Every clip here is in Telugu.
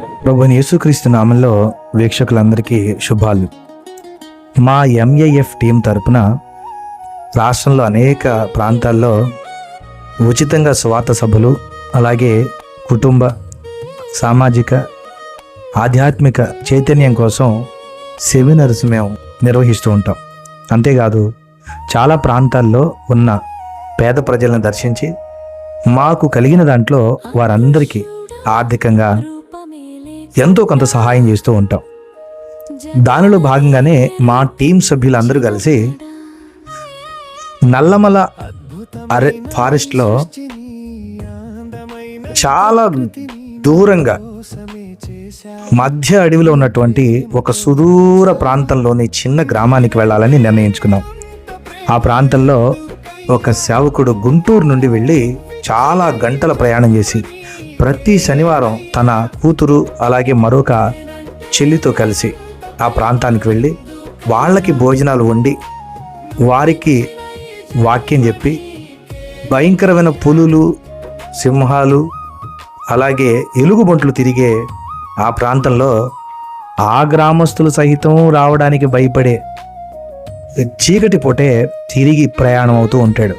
ప్రభువైన యేసుక్రీస్తు నామంలో వీక్షకులందరికీ శుభాలు. మా ఎంఏఎఫ్ టీం తరపున రాష్ట్రంలో అనేక ప్రాంతాల్లో ఉచితంగా స్వార్థ సభలు, అలాగే కుటుంబ, సామాజిక, ఆధ్యాత్మిక చైతన్యం కోసం సెమినార్స్ మేము నిర్వహిస్తూ ఉంటాం. అంతేకాదు చాలా ప్రాంతాల్లో ఉన్న పేద ప్రజలను దర్శించి మాకు కలిగిన దాంట్లో వారందరికీ ఆర్థికంగా ఎంతో కొంత సహాయం చేస్తూ ఉంటాం. దానిలో భాగంగానే మా టీం సభ్యులందరూ కలిసి నల్లమల ఫారెస్ట్లో చాలా దూరంగా మధ్య అడవిలో ఉన్నటువంటి ఒక సుదూర ప్రాంతంలోని చిన్న గ్రామానికి వెళ్ళాలని నిర్ణయించుకున్నాం. ఆ ప్రాంతంలో ఒక సేవకుడు గుంటూరు నుండి వెళ్ళి చాలా గంటల ప్రయాణం చేసి ప్రతి శనివారం తన కూతురు అలాగే మరొక చెల్లితో కలిసి ఆ ప్రాంతానికి వెళ్ళి వాళ్ళకి భోజనాలు వండి వారికి వాక్యం చెప్పి భయంకరమైన పులులు, సింహాలు, అలాగే ఎలుగుబంట్లు తిరిగే ఆ ప్రాంతంలో ఆ గ్రామస్తులు సహితం రావడానికి భయపడే చీకటి పూటే తిరిగి ప్రయాణం అవుతూ ఉంటాడు.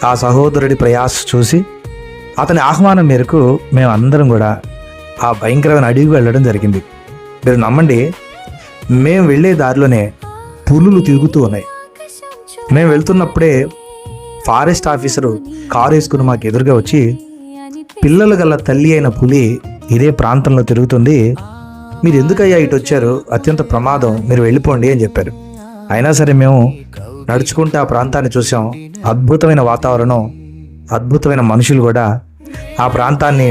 ఆ సహోదరుడి ప్రయాస చూసి అతని ఆహ్వానం మేరకు మేము అందరం కూడా ఆ భయంకరమైన అడవికి వెళ్ళడం జరిగింది. మీరు నమ్మండి, మేము వెళ్ళే దారిలోనే పులులు తిరుగుతూ ఉన్నాయి. మేము వెళ్తున్నప్పుడే ఫారెస్ట్ ఆఫీసరు కారు వేసుకుని మాకు ఎదురుగా వచ్చి, పిల్లలు గల తల్లి అయిన పులి ఇదే ప్రాంతంలో తిరుగుతుంది, మీరు ఎందుకయ్యా ఇటు వచ్చారు, అత్యంత ప్రమాదం, మీరు వెళ్ళిపోండి అని చెప్పారు. అయినా సరే మేము నడుచుకుంటూ ఆ ప్రాంతాన్ని చూసాం. అద్భుతమైన వాతావరణం, అద్భుతమైన మనుషులు కూడా. ఆ ప్రాంతాన్ని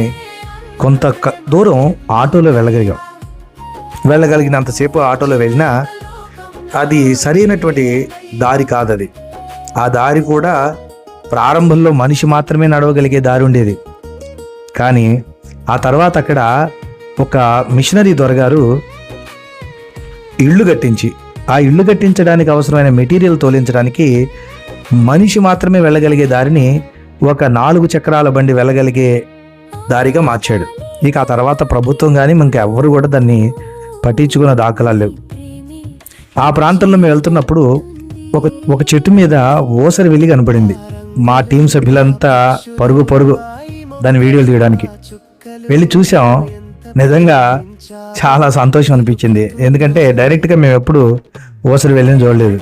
కొంత దూరం ఆటోలో వెళ్ళగలిగినంతసేపు ఆటోలో వెళ్ళినా అది సరైనటువంటి దారి కాదు. అది ఆ దారి కూడా ప్రారంభంలో మనిషి మాత్రమే నడవగలిగే దారి ఉండేది. కానీ ఆ తర్వాత అక్కడ ఒక మిషనరీ దొరగారు ఇళ్ళు కట్టించి, ఆ ఇళ్ళు కట్టించడానికి అవసరమైన మెటీరియల్ తోలించడానికి మనిషి మాత్రమే వెళ్ళగలిగే దారిని ఒక 4 చక్రాల బండి వెళ్ళగలిగే దారిగా మార్చాడు. ఇక ఆ తర్వాత ప్రభుత్వం కానీ మనకి ఎవ్వరు కూడా దాన్ని పట్టించుకున్న దాఖలాలు లేవు. ఆ ప్రాంతంలో మేము వెళ్తున్నప్పుడు ఒక చెట్టు మీద ఓసరి వెళ్ళి కనపడింది. మా టీం సభ్యులంతా పరుగు దాని వీడియోలు తీయడానికి వెళ్ళి చూసాం. నిజంగా చాలా సంతోషం అనిపించింది. ఎందుకంటే డైరెక్ట్గా మేము ఎప్పుడు ఓసరి వెళ్ళిన చూడలేదు.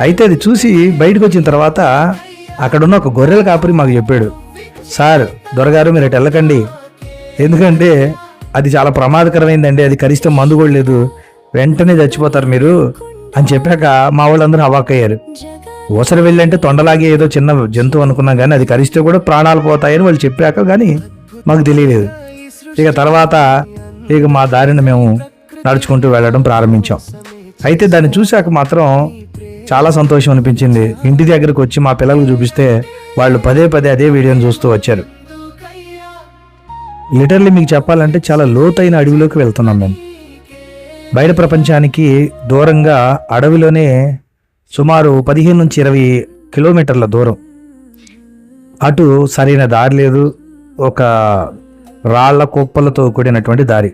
అయితే అది చూసి బయటకు వచ్చిన తర్వాత అక్కడ ఉన్న ఒక గొర్రెల కాపరి మాకు చెప్పాడు, సార్ దొరగారు మీరు అటు వెళ్ళకండి, ఎందుకంటే అది చాలా ప్రమాదకరమైందండి, అది కరిస్తే మందు కూడా లేదు, వెంటనే చచ్చిపోతారు మీరు అని చెప్పాక మా వాళ్ళందరూ అవాక్కయ్యారు. ఓసరి వెళ్ళి అంటే తొండలాగే ఏదో చిన్న జంతువు అనుకున్నాం, కానీ అది కరిస్తే కూడా ప్రాణాలు పోతాయని వాళ్ళు చెప్పాక కానీ మాకు తెలియలేదు. ఇక తర్వాత మా దారిని మేము నడుచుకుంటూ వెళ్ళడం ప్రారంభించాం. అయితే దాన్ని చూశాక మాత్రం చాలా సంతోషం అనిపించింది. ఇంటి దగ్గరకు వచ్చి మా పిల్లలకు చూపిస్తే వాళ్ళు పదే అదే వీడియోని చూస్తూ వచ్చారు. లిటరల్లీ మీకు చెప్పాలంటే చాలా లోతైన అడవిలోకి వెళ్తున్నాం మేము. బయట ప్రపంచానికి దూరంగా అడవిలోనే సుమారు 15 నుంచి 20 కిలోమీటర్ల దూరం. అటు సరైన దారి లేదు, ఒక రాళ్ల కుప్పలతో కూడినటువంటి దారి.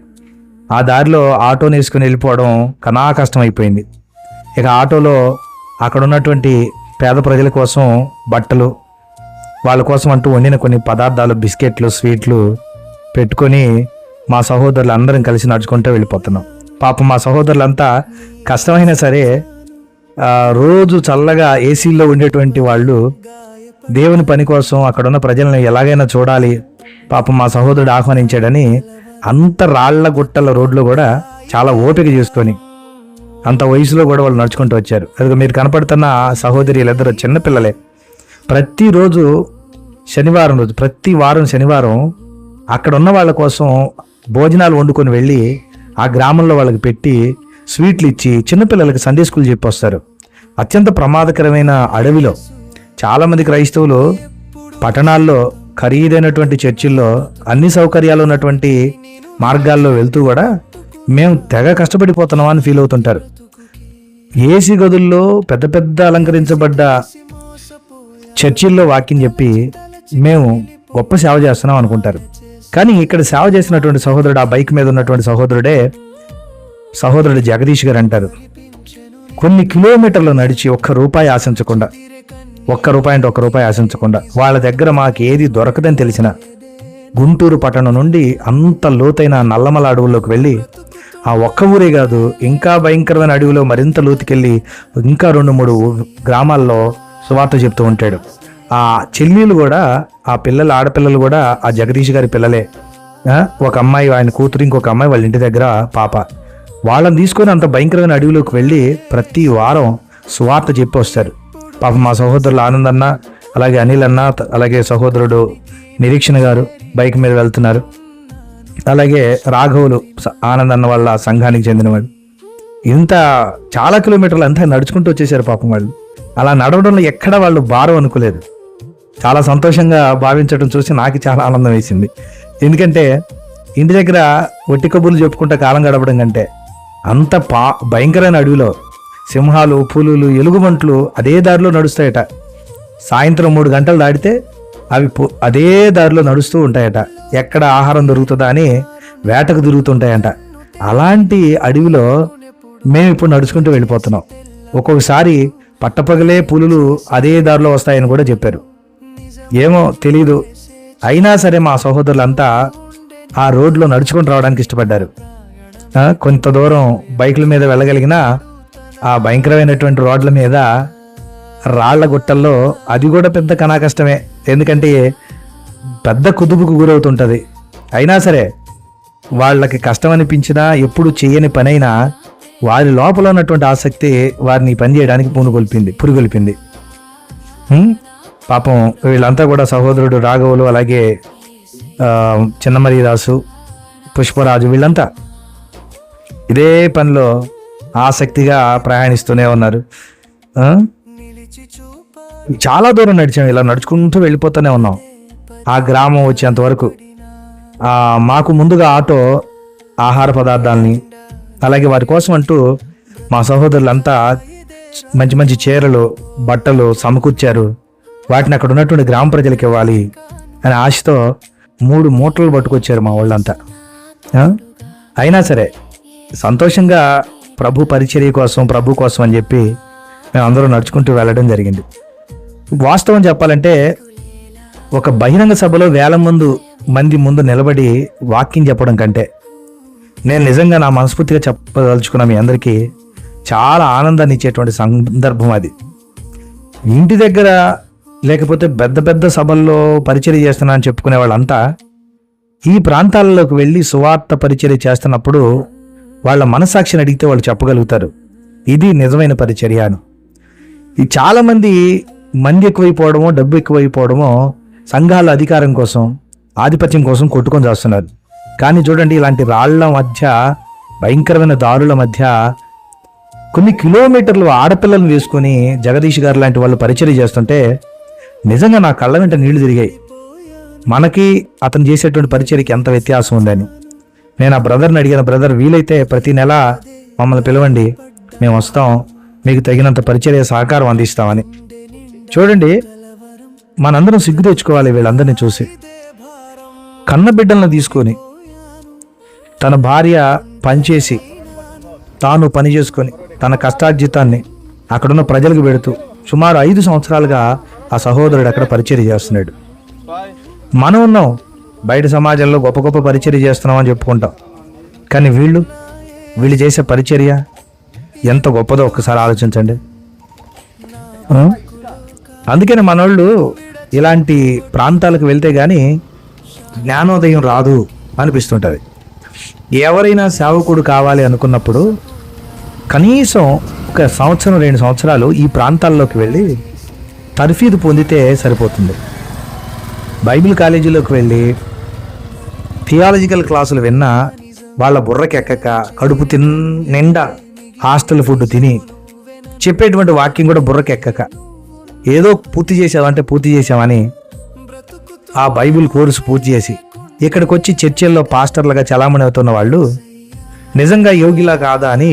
ఆ దారిలో ఆటోని వేసుకుని వెళ్ళిపోవడం కనా కష్టం అయిపోయింది. ఇక ఆటోలో అక్కడ ఉన్నటువంటి పేద ప్రజల కోసం బట్టలు, వాళ్ళ కోసం అంటూ వండిన కొన్ని పదార్థాలు, బిస్కెట్లు, స్వీట్లు పెట్టుకొని మా సహోదరులు అందరం కలిసి నడుచుకుంటూ వెళ్ళిపోతున్నాం. పాపం మా సహోదరులంతా కష్టమైనా సరే రోజు చల్లగా ఏసీల్లో ఉండేటువంటి వాళ్ళు దేవుని పని కోసం అక్కడున్న ప్రజలను ఎలాగైనా చూడాలి, పాపం మా సహోదరుడు ఆహ్వానించాడని అంత రాళ్ల గుట్టల రోడ్లు కూడా చాలా ఓపిక చేసుకొని అంత వయసులో కూడా వాళ్ళు నడుచుకుంటూ వచ్చారు. అది మీరు కనపడుతున్న సహోదరులందరూ చిన్నపిల్లలే. ప్రతిరోజు శనివారం రోజు, ప్రతి వారం శనివారం అక్కడ ఉన్న వాళ్ళ కోసం భోజనాలు వండుకొని వెళ్ళి ఆ గ్రామంలో వాళ్ళకి పెట్టి స్వీట్లు ఇచ్చి చిన్నపిల్లలకి సండే స్కూల్ చెప్పి వస్తారు. అత్యంత ప్రమాదకరమైన అడవిలో చాలామంది క్రైస్తవులు పట్టణాల్లో ఖరీదైనటువంటి చర్చిల్లో అన్ని సౌకర్యాలు ఉన్నటువంటి మార్గాల్లో వెళ్తూ కూడా మేము తెగ కష్టపడిపోతున్నాం అని ఫీల్ అవుతుంటారు. ఏసీ గదుల్లో పెద్ద అలంకరించబడ్డ చర్చిల్లో వాక్యం చెప్పి మేము గొప్ప సేవ చేస్తున్నాం అనుకుంటారు. కానీ ఇక్కడ సేవ చేసినటువంటి సహోదరుడు, ఆ బైక్ మీద ఉన్నటువంటి సహోదరుడు జగదీష్ గారు అంటారు, కొన్ని కిలోమీటర్లు నడిచి ఒక్క రూపాయి ఆశించకుండా వాళ్ళ దగ్గర మాకు ఏది దొరకదని తెలిసిన గుంటూరు పట్టణం నుండి అంత లోతైన నల్లమల అడవుల్లోకి వెళ్ళి, ఆ ఒక్క ఊరే కాదు ఇంకా భయంకరమైన అడవిలో మరింత లోతుకెళ్ళి ఇంకా 2-3 గ్రామాల్లో సువార్త చెప్తూ ఉంటాడు. ఆ చెల్లెలు కూడా, ఆ ఆడపిల్లలు కూడా ఆ జగదీష్ గారి పిల్లలే. ఒక అమ్మాయి, ఆయన కూతురు, ఇంకొక అమ్మాయి వాళ్ళ ఇంటి దగ్గర పాప. వాళ్ళని తీసుకొని అంత భయంకరమైన అడవిలోకి వెళ్ళి ప్రతి వారం సువార్త చెప్పి వస్తారు. పాపం మా సహోదరులు ఆనందన్న, అలాగే అనిల్ అన్న, అలాగే సహోదరుడు నిరీక్షణ గారు బైక్ మీద వెళ్తున్నారు. అలాగే రాఘవులు, ఆనందన్న వాళ్ళ సంఘానికి చెందిన వాళ్ళు. ఇంత చాలా కిలోమీటర్లు అంతా నడుచుకుంటూ వచ్చేసారు పాపం వాళ్ళు. అలా నడవడంలో ఎక్కడ వాళ్ళు భారం అనుకోలేదు. చాలా సంతోషంగా భావించడం చూసి నాకు చాలా ఆనందం వేసింది. ఎందుకంటే ఇంటి దగ్గర ఒట్టి కబుర్లు చెప్పుకుంటే కాలం గడపడం కంటే అంత భయంకరమైన అడవిలో సింహాలు, పులులు, ఎలుగుబంట్లు అదే దారిలో నడుస్తాయట. సాయంత్రం 3 గంటలు దాటితే అవి అదే దారిలో నడుస్తూ ఉంటాయట. ఎక్కడ ఆహారం దొరుకుతుందా అని వేటకు తిరుగుతుంటాయంట. అలాంటి అడవిలో మేము ఇప్పుడు నడుచుకుంటూ వెళ్ళిపోతున్నాం. ఒక్కొక్కసారి పట్టపగలే పులులు అదే దారిలో వస్తాయని కూడా చెప్పారు. ఏమో తెలీదు, అయినా సరే మా సహోదరులంతా ఆ రోడ్లో నడుచుకుంటూ రావడానికి ఇష్టపడ్డారు. కొంత దూరం బైకుల మీద వెళ్ళగలిగినా ఆ భయంకరమైనటువంటి రోడ్ల మీద, రాళ్ల గుట్టల్లో అది కూడా పెద్ద కష్టమే. ఎందుకంటే పెద్ద కుదుపుకు గురవుతుంటుంది. అయినా సరే వాళ్ళకి కష్టం అనిపించినా, ఎప్పుడు చేయని పనైనా వారి లోపల ఉన్నటువంటి ఆసక్తి వారిని పని చేయడానికి పురుగొల్పింది. పాపం వీళ్ళంతా కూడా సహోదరుడు రాఘవులు, అలాగే చిన్నమరీదాసు, పుష్పరాజు, వీళ్ళంతా ఇదే పనిలో ఆసక్తిగా ప్రయాణిస్తూనే ఉన్నారు. చాలా దూరం నడిచాం, ఇలా నడుచుకుంటూ వెళ్ళిపోతూనే ఉన్నాం. ఆ గ్రామం వచ్చేంత వరకు మాకు ముందుగా ఆటో ఆహార పదార్థాలని, అలాగే వారి కోసం అంటూ మా సహోదరులంతా మంచి మంచి చీరలు, బట్టలు సమకూర్చారు. వాటిని అక్కడ ఉన్నటువంటి గ్రామ ప్రజలకు ఇవ్వాలి అనే ఆశతో 3 మూటలు పట్టుకొచ్చారు మా వాళ్ళంతా. అయినా సరే సంతోషంగా ప్రభు కోసం అని చెప్పి మేము అందరూ నడుచుకుంటూ వెళ్ళడం జరిగింది. వాస్తవం చెప్పాలంటే ఒక బహిరంగ సభలో 1000 మంది ముందు నిలబడి వాక్యం చెప్పడం కంటే, నేను నిజంగా నా మనస్ఫూర్తిగా చెప్పదలుచుకున్న మీ అందరికీ చాలా ఆనందాన్ని ఇచ్చేటువంటి సందర్భం అది. ఇంటి దగ్గర లేకపోతే పెద్ద పెద్ద సభల్లో పరిచర్య చేస్తున్నా అని చెప్పుకునే వాళ్ళంతా ఈ ప్రాంతాలలోకి వెళ్ళి సువార్త పరిచర్య చేస్తున్నప్పుడు వాళ్ళ మనసాక్షిని అడిగితే వాళ్ళు చెప్పగలుగుతారు, ఇది నిజమైన పరిచర్య అని. ఈ చాలామంది ఎక్కువైపోవడమో, డబ్బు ఎక్కువైపోవడమో, సంఘాల అధికారం కోసం, ఆధిపత్యం కోసం కొట్టుకొని చేస్తున్నారు. కానీ చూడండి, ఇలాంటి రాళ్ల మధ్య, భయంకరమైన దారుల మధ్య కొన్ని కిలోమీటర్లు ఆడపిల్లలను వేసుకుని జగదీష్ గారు లాంటి వాళ్ళు పరిచర్య చేస్తుంటే నిజంగా నా కళ్ళ వెంట నీళ్లు తిరిగాయి. మనకి అతను చేసేటువంటి పరిచర్యకి ఎంత వ్యత్యాసం ఉందని. నేను ఆ బ్రదర్ని అడిగిన, బ్రదర్ వీలైతే ప్రతి నెల మమ్మల్ని పిలవండి, మేము వస్తాం, మీకు తగినంత పరిచర్య సహకారం అందిస్తామని. చూడండి, మనందరం సిగ్గు తెచ్చుకోవాలి వీళ్ళందరినీ చూసి. కన్న బిడ్డలను తీసుకొని, తన భార్య పనిచేసి, తాను పని చేసుకొని, తన కష్టార్జితాన్ని అక్కడున్న ప్రజలకు పెడుతూ సుమారు 5 సంవత్సరాలుగా ఆ సహోదరుడు అక్కడ పరిచర్య చేస్తున్నాడు. మనం ఉన్నాం బయట సమాజంలో గొప్ప గొప్ప పరిచర్య చేస్తున్నాం అని చెప్పుకుంటాం. కానీ వీళ్ళు చేసే పరిచర్య ఎంత గొప్పదో ఒక్కసారి ఆలోచించండి. అందుకని మనోళ్ళు ఇలాంటి ప్రాంతాలకు వెళ్తే కానీ జ్ఞానోదయం రాదు అనిపిస్తుంటుంది. ఎవరైనా సేవకుడు కావాలి అనుకున్నప్పుడు కనీసం 1 సంవత్సరం 2 సంవత్సరాలు ఈ ప్రాంతాల్లోకి వెళ్ళి తర్ఫీదు పొందితే సరిపోతుంది. బైబిల్ కాలేజీలోకి వెళ్ళి థియాలజికల్ క్లాసులు విన్నా వాళ్ళ బుర్రకెక్కక, కడుపు నిండా హాస్టల్ ఫుడ్ తిని చెప్పేటువంటి వాక్యం కూడా బుర్రకెక్కక, ఏదో పూర్తి చేసామని ఆ బైబిల్ కోర్సు పూర్తి చేసి ఇక్కడికి వచ్చి చర్చిల్లో పాస్టర్లుగా చలామణి అవుతున్న వాళ్ళు నిజంగా యోగిలా కాదా అని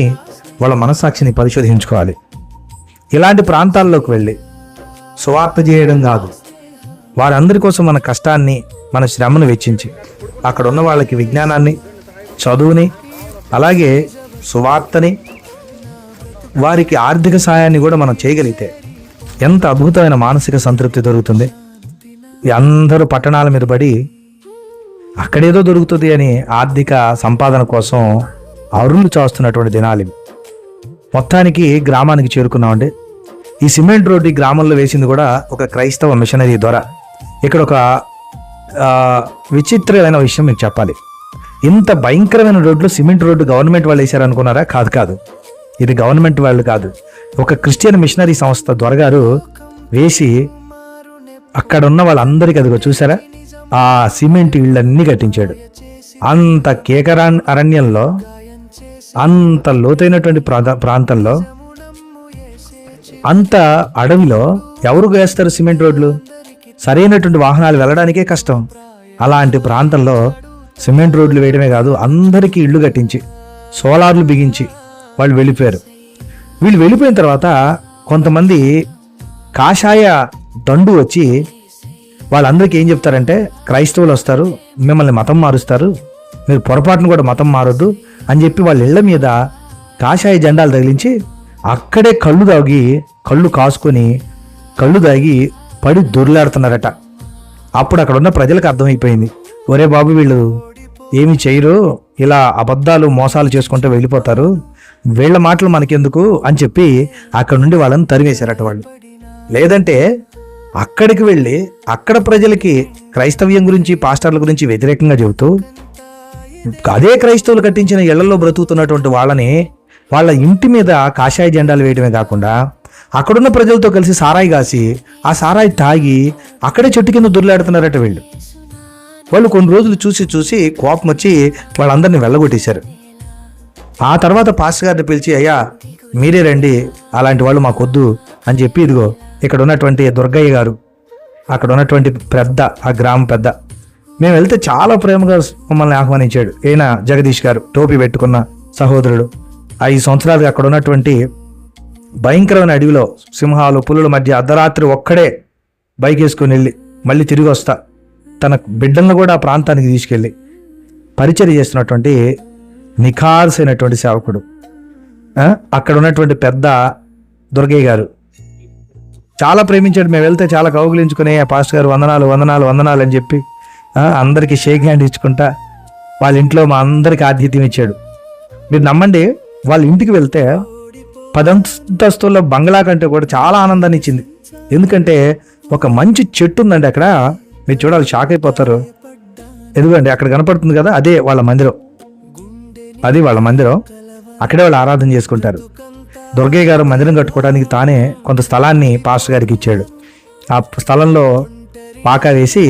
వాళ్ళ మనస్సాక్షిని పరిశోధించుకోవాలి. ఇలాంటి ప్రాంతాల్లోకి వెళ్ళి సువార్త చేయడం కాదు, వారందరి కోసం మన కష్టాన్ని, మన శ్రమను వెచ్చించి అక్కడ ఉన్న వాళ్ళకి విజ్ఞానాన్ని, చదువుని, అలాగే సువార్తని, వారికి ఆర్థిక సహాయాన్ని కూడా మనం చేయగలిగితే ఎంత అద్భుతమైన మానసిక సంతృప్తి దొరుకుతుంది. అందరూ పట్టణాల మీద పడి అక్కడేదో దొరుకుతుంది అని ఆర్థిక సంపాదన కోసం అరులు చేస్తున్నటువంటి దినాలు. మొత్తానికి గ్రామానికి చేరుకున్నామండి. ఈ సిమెంట్ రోడ్డు ఈ గ్రామంలో వేసింది కూడా ఒక క్రైస్తవ మిషనరీ ద్వారా. ఇక్కడ ఒక విచిత్రమైన విషయం మీకు చెప్పాలి. ఇంత భయంకరమైన రోడ్లు, సిమెంట్ రోడ్డు గవర్నమెంట్ వాళ్ళు వేశారు అనుకున్నారా? కాదు, ఇది గవర్నమెంట్ వాళ్ళు కాదు, ఒక క్రిస్టియన్ మిషనరీ సంస్థ దొరగారు వేసి అక్కడ ఉన్న వాళ్ళందరికీ, అదిగో చూసారా, ఆ సిమెంట్ ఇళ్ళన్నీ కట్టించాడు. అంత అరణ్యంలో, అంత లోతైనటువంటి ప్రాంతంలో, అంత అడవిలో ఎవరు వేస్తారు సిమెంట్ రోడ్లు? సరైనటువంటి వాహనాలు వెళ్ళడానికే కష్టం. అలాంటి ప్రాంతంలో సిమెంట్ రోడ్లు వేయడమే కాదు, అందరికీ ఇళ్ళు కట్టించి సోలార్లు బిగించి వాళ్ళు వెళ్ళిపోయారు. వీళ్ళు వెళ్ళిపోయిన తర్వాత కొంతమంది కాషాయ దండు వచ్చి వాళ్ళందరికీ ఏం చెప్తారంటే, క్రైస్తవులు వస్తారు, మిమ్మల్ని మతం మారుస్తారు, మీరు పొరపాటును కూడా మతం మారొద్దు అని చెప్పి వాళ్ళ ఇళ్ల మీద కాషాయ జెండాలు తగిలించి అక్కడే కళ్ళు కాసుకొని కళ్ళు తాగి పడి దొర్లాడుతున్నారట. అప్పుడు అక్కడ ఉన్న ప్రజలకు అర్థమైపోయింది, ఒరే బాబు, వీళ్ళు ఏమి చేయరు, ఇలా అబద్ధాలు మోసాలు చేసుకుంటూ వెళ్ళిపోతారు, వీళ్ళ మాటలు మనకెందుకు అని చెప్పి అక్కడ నుండి వాళ్ళని తరివేశారట వాళ్ళు. లేదంటే అక్కడికి వెళ్ళి అక్కడ ప్రజలకి క్రైస్తవ్యం గురించి, పాస్టర్ల గురించి వ్యతిరేకంగా చెబుతూ అదే క్రైస్తవులు కట్టించిన ఇళ్లలో బ్రతుకుతున్నటువంటి వాళ్ళని వాళ్ళ ఇంటి మీద కాషాయ జెండాలు వేయడమే కాకుండా అక్కడున్న ప్రజలతో కలిసి సారాయి కాసి ఆ సారాయి తాగి అక్కడే చెట్టు కింద దొర్లాడుతున్నారట వీళ్ళు. వాళ్ళు కొన్ని రోజులు చూసి కోపం వచ్చి వాళ్ళందరినీ వెళ్ళగొట్టేశారు. ఆ తర్వాత పాస్టర్ గారిని పిలిచి, అయ్యా మీరే రండి, అలాంటి వాళ్ళు మాకొద్దు అని చెప్పి, ఇదిగో ఇక్కడ ఉన్నటువంటి దుర్గయ్య గారు, అక్కడ ఉన్నటువంటి పెద్ద, ఆ గ్రామ పెద్ద, మేము వెళ్తే చాలా ప్రేమగా మమ్మల్ని ఆహ్వానించాడు. ఈయన జగదీష్ గారు, టోపీ పెట్టుకున్న సహోదరుడు. 5 సంవత్సరాలుగా అక్కడ ఉన్నటువంటి భయంకరమైన అడవిలో సింహాలు, పులుల మధ్య అర్ధరాత్రి ఒక్కడే బైక్ వేసుకుని వెళ్ళి మళ్ళీ తిరిగి వస్తా తన బిడ్డలను కూడా ఆ ప్రాంతానికి తీసుకెళ్ళి పరిచర్య చేస్తున్నటువంటి నిఖార్సైనటువంటి సేవకుడు. అక్కడ ఉన్నటువంటి పెద్ద దుర్గయ్య గారు చాలా ప్రేమించాడు. మేము వెళ్తే చాలా కౌగిలించుకుని, పాస్టర్ గారు వందనాలు వందనాలు వందనాలు అని చెప్పి అందరికీ షేక్ హ్యాండ్ ఇచ్చుకుంటా వాళ్ళ ఇంట్లో మా అందరికీ ఆతిథ్యం ఇచ్చాడు. మీరు నమ్మండి, వాళ్ళ ఇంటికి వెళ్తే 10 అంతస్తుల బంగ్లా కంటే కూడా చాలా ఆనందాన్ని ఇచ్చింది. ఎందుకంటే ఒక మంచి చెట్టు ఉందండి అక్కడ, మీరు చూడాలి, షాక్ అయిపోతారు. ఎందుకంటే అక్కడ కనపడుతుంది కదా, అదే వాళ్ళ మందిరం. అక్కడే వాళ్ళు ఆరాధన చేసుకుంటారు. దుర్గయ్య గారు మందిరం కట్టుకోవడానికి తానే కొంత స్థలాన్ని పాస్టర్ గారికి ఇచ్చాడు. ఆ స్థలంలో పాక వేసి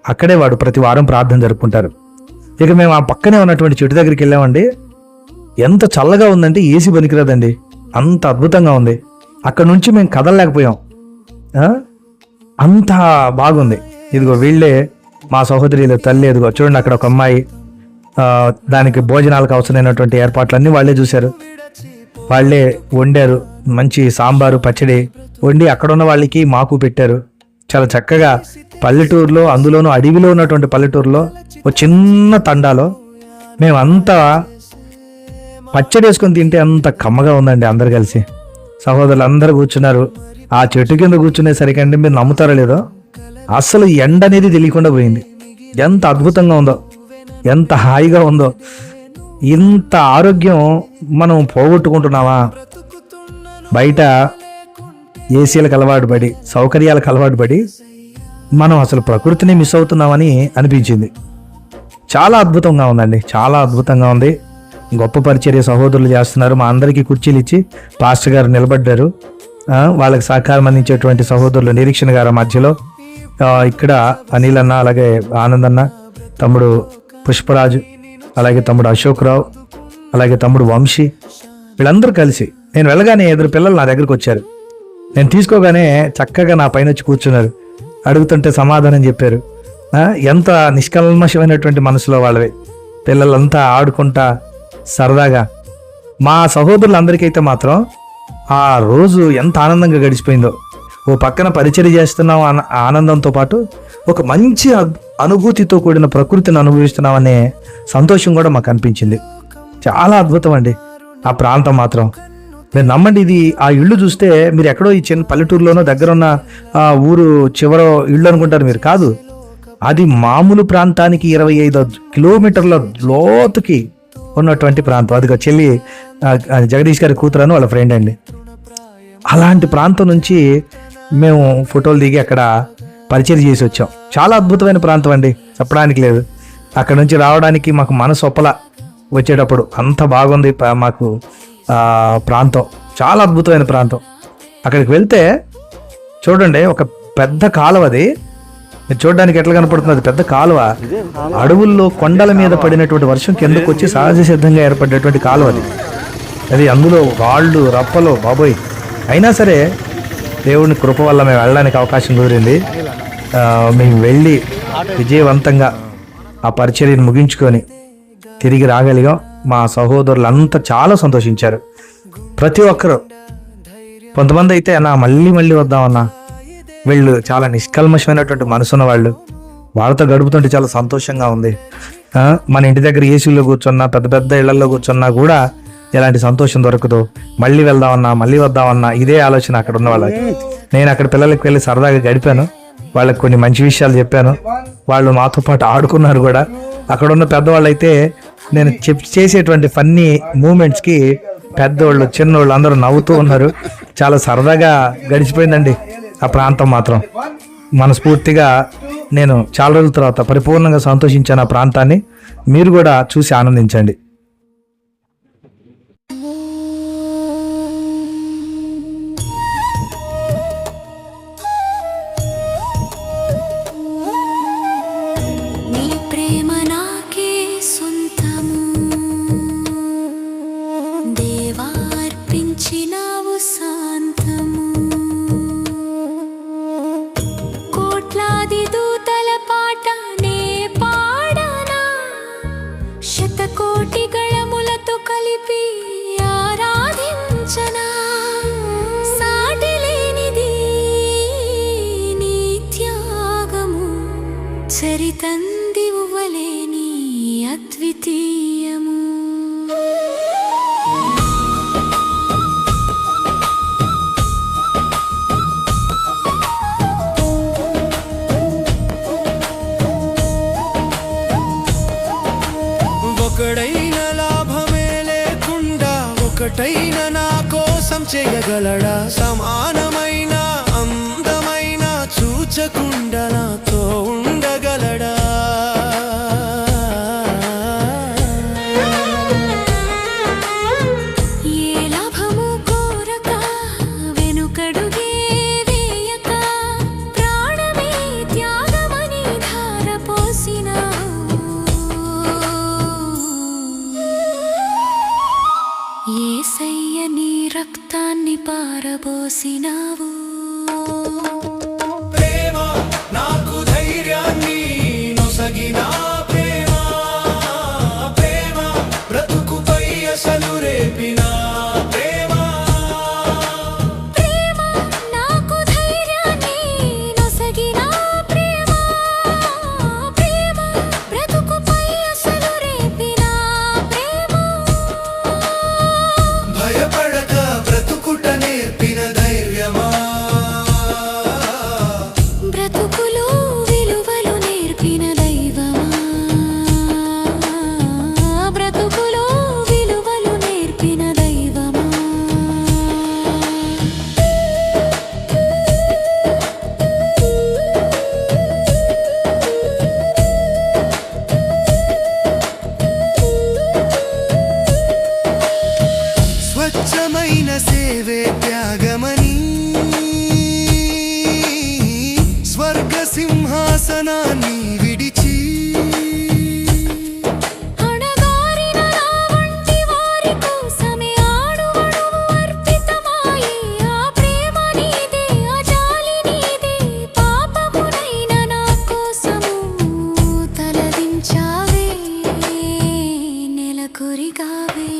అక్కడే వాడు ప్రతి వారం ప్రార్థన జరుపుకుంటారు. ఇక మేము ఆ పక్కనే ఉన్నటువంటి చెట్టు దగ్గరికి వెళ్ళామండి. ఎంత చల్లగా ఉందంటే ఏసీ పనికిరాదండి, అంత అద్భుతంగా ఉంది. అక్కడ నుంచి మేము కదలలేకపోయాం, అంత బాగుంది. ఇదిగో వీళ్ళే మా సహోదరుల తల్లి. ఇదిగో చూడండి, అక్కడ ఒక అమ్మాయి, దానికి భోజనాలకు అవసరమైనటువంటి ఏర్పాట్లన్నీ వాళ్ళే చూశారు, వాళ్ళే వండారు. మంచి సాంబారు, పచ్చడి వండి అక్కడ ఉన్న వాళ్ళకి మాకు పెట్టారు. చాలా చక్కగా పల్లెటూరులో, అందులోనూ అడవిలో ఉన్నటువంటి పల్లెటూరులో ఒక చిన్న తండాలో మేమంతా పచ్చడి వేసుకొని తింటే అంత కమ్మగా ఉందండి. అందరు కలిసి సహోదరులు అందరూ కూర్చున్నారు. ఆ చెట్టు కింద కూర్చునేసరికండి, మీరు నమ్ముతారో లేదో, అస్సలు ఎండ అనేది తెలియకుండా పోయింది. ఎంత అద్భుతంగా ఉందో, ఎంత హాయిగా ఉందో. ఇంత ఆరోగ్యం మనం పోగొట్టుకుంటున్నావా? బయట ఏసీలకు అలవాటు పడి, సౌకర్యాలకు అలవాటు పడి మనం అసలు ప్రకృతిని మిస్ అవుతున్నామని అనిపించింది. చాలా అద్భుతంగా ఉందండి, చాలా అద్భుతంగా ఉంది. గొప్ప పరిచర్య సహోదరులు చేస్తున్నారు. మా అందరికీ కుర్చీలు ఇచ్చి పాస్టర్ గారు నిలబడ్డారు. వాళ్ళకి సహకారం అందించేటువంటి సహోదరులు నిరీక్షణ గారి మధ్యలో ఇక్కడ అనిల్ అన్న, అలాగే ఆనంద్ అన్న, తమ్ముడు పుష్పరాజు, అలాగే తమ్ముడు అశోక్ రావు, అలాగే తమ్ముడు వంశీ, వీళ్ళందరూ కలిసి నేను వెళ్ళగానే 2 పిల్లలు నా దగ్గరకు వచ్చారు. నేను తీసుకోగానే చక్కగా నా పైన వచ్చి కూర్చున్నారు. అడుగుతుంటే సమాధానం చెప్పారు. ఎంత నిష్కల్మషమైనటువంటి మనసులో వాళ్ళవి. పిల్లలంతా ఆడుకుంటా సరదాగా. మా సహోదరులందరికైతే మాత్రం ఆ రోజు ఎంత ఆనందంగా గడిచిపోయిందో. ఓ పక్కన పరిచర్య చేస్తున్నాం ఆనందంతో పాటు ఒక మంచి అనుభూతితో కూడిన ప్రకృతిని అనుభవిస్తున్నామనే సంతోషం కూడా మాకు అనిపించింది. చాలా అద్భుతం అండి ఆ ప్రాంతం మాత్రం. మీరు నమ్మండి, ఇది ఆ ఇళ్ళు చూస్తే మీరు ఎక్కడో ఈ చిన్న పల్లెటూరులోనో దగ్గర ఉన్న ఆ ఊరు చివరో ఇళ్ళు అనుకుంటారు మీరు. కాదు, అది మామూలు ప్రాంతానికి 25 కిలోమీటర్ల లోతుకి ఉన్నటువంటి ప్రాంతం. అది చెల్లి జగదీష్ గారి కూతురని వాళ్ళ ఫ్రెండ్ అండి. అలాంటి ప్రాంతం నుంచి మేము ఫోటోలు దిగి అక్కడ పరిచయం చేసి వచ్చాం. చాలా అద్భుతమైన ప్రాంతం అండి, చెప్పడానికి లేదు. అక్కడ నుంచి రావడానికి మాకు మనసు ఒప్పల వచ్చేటప్పుడు అంత బాగుంది మాకు ప్రాంతం. చాలా అద్భుతమైన ప్రాంతం. అక్కడికి వెళ్తే చూడండి, ఒక పెద్ద కాలువ, అది మీరు చూడడానికి ఎట్లా కనపడుతుంది, అది పెద్ద కాలువ. అడవుల్లో కొండల మీద పడినటువంటి వర్షం కిందకు వచ్చి సహజ సిద్ధంగా ఏర్పడినటువంటి కాలువ అది. అందులో రాళ్ళు రప్పలు బాబోయ్. అయినా సరే దేవుని కృప వల్ల మేము వెళ్ళడానికి అవకాశం కుదిరింది. మేము వెళ్ళి విజయవంతంగా ఆ పరిచర్యను ముగించుకొని తిరిగి రాగలిగాం. మా సహోదరులు అంతా చాలా సంతోషించారు, ప్రతి ఒక్కరు. కొంతమంది అయితే అన్నా మళ్ళీ వద్దామన్నా. వీళ్ళు చాలా నిష్కల్మషమైనటువంటి మనసున్న వాళ్ళు, వాళ్ళతో గడుపుతుంటే చాలా సంతోషంగా ఉంది. మన ఇంటి దగ్గర ఏసీలో కూర్చున్నా, పెద్ద పెద్ద ఇళ్లలో కూర్చున్నా కూడా ఎలాంటి సంతోషం దొరకదు. మళ్ళీ వద్దామన్నా ఇదే ఆలోచన అక్కడ ఉన్న వాళ్ళకి. నేను అక్కడ పిల్లలకి వెళ్ళి సరదాగా గడిపాను, వాళ్ళకి కొన్ని మంచి విషయాలు చెప్పాను, వాళ్ళు మాతో పాటు ఆడుకున్నారు కూడా. అక్కడ ఉన్న పెద్దవాళ్ళు అయితే నేను చేసేటువంటి ఫన్నీ మూమెంట్స్కి పెద్దవాళ్ళు చిన్నవాళ్ళు అందరూ నవ్వుతూ ఉన్నారు. చాలా సరదాగా గడిచిపోయిందండి ఆ ప్రాంతం మాత్రం. మనస్ఫూర్తిగా నేను చాలా రోజుల తర్వాత పరిపూర్ణంగా సంతోషించాను ఆ ప్రాంతాన్ని. మీరు కూడా చూసి ఆనందించండి. చరితంది ఉవ్వలేని అద్వితీయము. ఒకడైన లాభమే లేకుండా ఒకటైన నా కోసం చేయగలడా? సమానమైన అందమైన చూచకుండా నాతో ఉండగలడా? ఏ లాభము కోరక వెనుకడుగే వేయక ప్రాణమే త్యాగమని ధార పోసినావు. యేసయ్య నీ రక్తాన్ని పారబోసినావు. నాకు ధైర్యాన్ని నొసగిన ప్రేమ, ప్రేమ బ్రతుకుపై అసలు రేపిన ప్రేమ, ప్రేమ నాకు ధైర్యాన్ని నొసగిన ప్రేమ, ప్రేమ బ్రతుకుపై అసలు రేపిన ప్రేమ. భయపడక బ్రతుకుట నేర్పిన ధైర్యమా, బ్రతుకులో విలువలు నేర్పిన దైవమా, బ్రతుకులో విలువలు నేర్పిన దైవమా. స్వచ్ఛమైన సేవే త్యాగమని స్వర్గ సింహాసనాన్ని విడిచి అణగారిన నా వంటి వారి కోసమే ఆడువడువు అర్పితమాయే ఆ ప్రేమ నీదే, ఆ జాలి నీదే. పాపమునైన నా కోసము తలదించావే, నెలకొరిగావే.